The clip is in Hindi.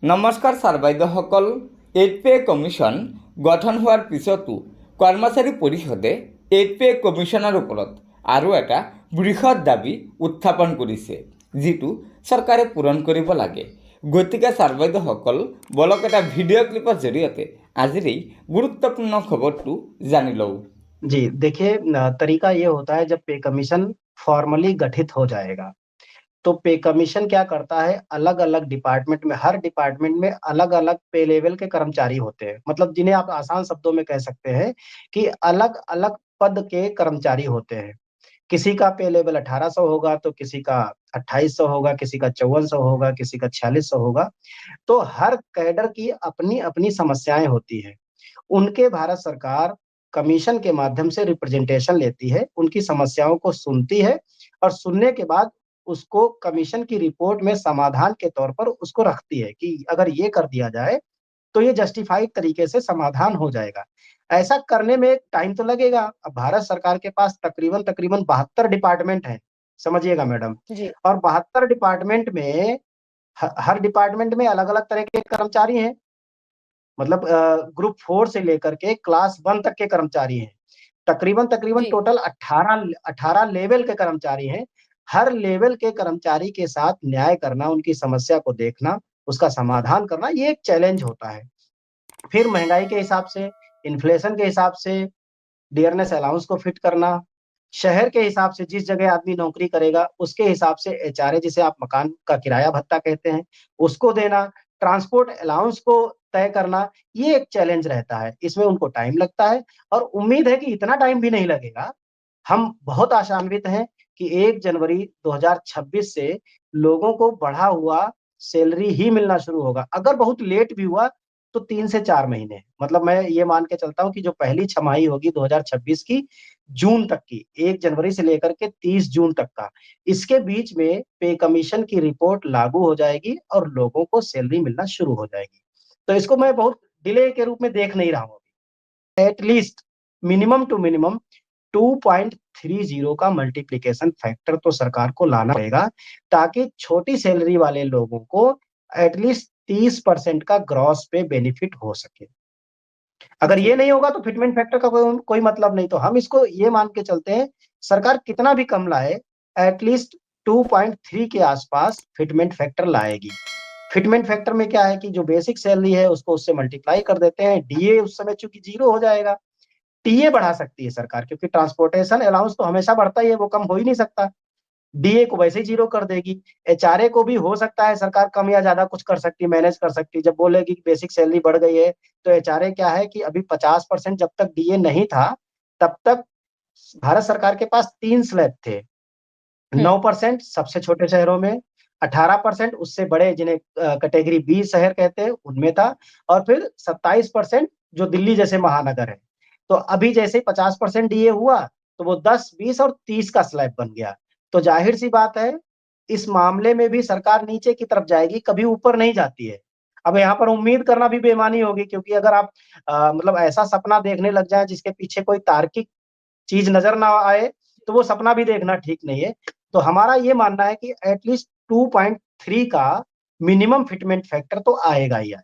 নমস্কাৰ ছাৰ বাইদেউসকল, 8 পে কমিশ্যন গঠন হোৱাৰ পিছতো কৰ্মচাৰী পৰিষদে 8 পে কমিশ্যনৰ ওপৰত আৰু এটা বৃহৎ দাবী উত্থাপন কৰিছে, যিটো চৰকাৰে পূৰণ কৰিব লাগে। গতিকে ছাৰ বাইদেউসকল, বলক এটা ভিডিঅ' ক্লিপৰ জৰিয়তে আজিৰ এই গুৰুত্বপূৰ্ণ খবৰটো জানি লওঁ। जी देखिए, तरीका ये होता है जब पे कमीशन फॉर्मली गठित हो जाएगा तो पे कमीशन क्या करता है, अलग अलग डिपार्टमेंट में, हर डिपार्टमेंट में अलग अलग पे लेवल के कर्मचारी होते हैं। मतलब जिन्हें आप आसान शब्दों में कह सकते हैं कि अलग अलग पद के कर्मचारी होते हैं। किसी का पे लेवल 1800 होगा तो किसी का 2800 होगा, किसी का 5400 होगा, किसी का 4600 होगा। तो हर कैडर की अपनी अपनी समस्याएं होती हैं। उनके भारत सरकार कमीशन के माध्यम से रिप्रेजेंटेशन लेती है, उनकी समस्याओं को सुनती है और सुनने के बाद उसको कमीशन की रिपोर्ट में समाधान के तौर पर उसको रखती है कि अगर ये कर दिया जाए तो ये जस्टिफाइड तरीके से समाधान हो जाएगा। ऐसा करने में टाइम तो लगेगा। अब भारत सरकार के पास तकरीबन तकरीबन 72 डिपार्टमेंट हैं, समझिएगा मैडम। जी। और 72 डिपार्टमेंट में हर डिपार्टमेंट में अलग-अलग तरह के कर्मचारी हैं। मतलब ग्रुप 4 से लेकर के क्लास 1 तक के कर्मचारी हैं। तकरीबन तकरीबन जी। टोटल 18 लेवल के कर्मचारी हैं। हर लेवल के कर्मचारी के साथ न्याय करना, उनकी समस्या को देखना, उसका समाधान करना, ये एक चैलेंज होता है। फिर महँगाई के हिसाब से, इन्फ्लेशन के हिसाब से, डियरनेस अलाउंस को फिट करना, शहर के हिसाब से जिस जगह आदमी नौकरी करेगा, उसके हिसाब से एचआरए जिसे आप मकान का किराया भत्ता कहते हैं, उसको देना, ट्रांसपोर्ट अलाउंस को तय करना, ये एक चैलेंज रहता है। इसमें उनको टाइम लगता है और उम्मीद है कि इतना टाइम भी नहीं लगेगा। हम बहुत आशान्वित हैं कि 1 जनवरी 2026 से लोगों को बढ़ा हुआ सैलरी ही मिलना शुरू होगा। अगर बहुत लेट भी हुआ तो 3 से 4 महीने। मतलब मैं ये मान के चलता हूँ कि जो पहली छमाही होगी 2026 की, जून तक की, 1 जनवरी से लेकर के 30 जून तक का, इसके बीच में पे कमीशन की रिपोर्ट लागू हो जाएगी और लोगों को सैलरी मिलना शुरू हो जाएगी। तो इसको मैं बहुत डिले के रूप में देख नहीं रहा हूँ। At least minimum to minimum 2.30 का मल्टीप्लिकेशन फैक्टर तो सरकार को लाना पड़ेगा, ताकि छोटी सैलरी वाले लोगों को एटलीस्ट 30% का ग्रॉस पे बेनिफिट हो सके। अगर ये नहीं होगा तो फिटमेंट फैक्टर का कोई मतलब नहीं। तो हम इसको ये मान के चलते हैं, सरकार कितना भी कम लाए, एटलीस्ट 2.3 के आसपास फिटमेंट फैक्टर लाएगी। फिटमेंट फैक्टर में क्या है कि जो बेसिक सैलरी है उसको उससे मल्टीप्लाई कर देते हैं, डीए उस समय चूंकि 0 हो जाएगा। टीए बढ़ा सकती है सरकार, क्योंकि ट्रांसपोर्टेशन अलाउंस तो हमेशा बढ़ता ही है, वो कम हो ही नहीं सकता। डीए को वैसे ही 0 कर देगी। एचआरए को भी हो सकता है सरकार कम या ज्यादा कुछ कर सकती है, मैनेज कर सकती है। जब बोलेगी कि बेसिक सैलरी बढ़ गई है तो एचआरए क्या है कि अभी 50% जब तक डीए नहीं था, तब तक भारत सरकार के पास 3 स्लैब थे। 9% सबसे छोटे शहरों में, 18% उससे बड़े जिन्हें कैटेगरी बी शहर कहते हैं उनमें था, और फिर 27% जो दिल्ली जैसे महानगर है। तो अभी जैसे 50% डीए हुआ तो वो 10, 20 और 30 का स्लैब बन गया। तो जाहिर सी बात है, इस मामले में भी सरकार नीचे की तरफ जाएगी, कभी ऊपर नहीं जाती है। अब यहाँ पर उम्मीद करना भी बेईमानी होगी, क्योंकि अगर आप मतलब ऐसा सपना देखने लग जाएं जिसके पीछे कोई तार्किक चीज नजर ना आए, तो वो सपना भी देखना ठीक नहीं है। तो हमारा ये मानना है कि एटलीस्ट 2.3 का मिनिमम फिटमेंट फैक्टर तो आएगा ही आएगा।